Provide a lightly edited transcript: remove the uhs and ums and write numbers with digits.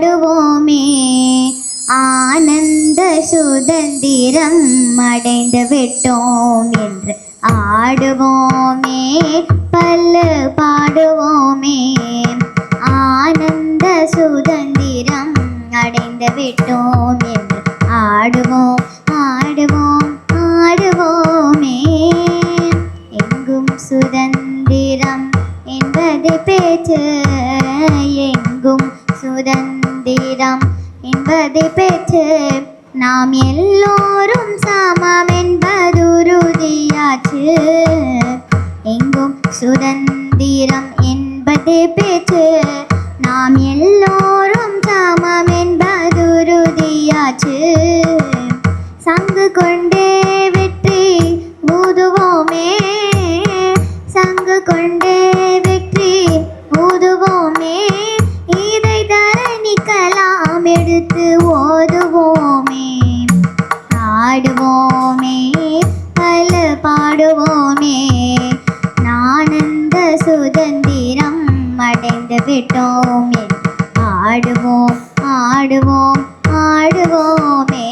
ஆடுவோமே ஆனந்த சுதந்திரம் அடைந்து விட்டோம் என்று ஆடுவோமே பல்லு பாடுவோமே ஆனந்த சுதந்திரம் அடைந்து விட்டோம் என்று ஆடுவோம் ஆடுவோம் ஆடுவோமே. எங்கும் சுதந்திரம் என்பது பேச்சு, எங்கும் சுதந்திரம் என்பது பேச்சு, நாம் எல்லோரும் சமம் என்பதுறுதியாச்சு. எங்கும் சுதந்திரம் என்பது பேச்சு, நாம் எல்லோரும் சமம் என்பதுறுதியாச்சு. சங்கு கொண்டே வெற்றி ஊதுவோமே, சங்கு கொண்டே வெற்றி ஊதுவோமே, இதை தரணிக்கலாம் எடுத்து ஓதுவோமே. ஆடுவோமே பல பாடுவோமே ஆனந்த சுதந்திரம் அடைந்து விட்டோம். ஆடுவோம் ஆடுவோம் ஆடுவோமே.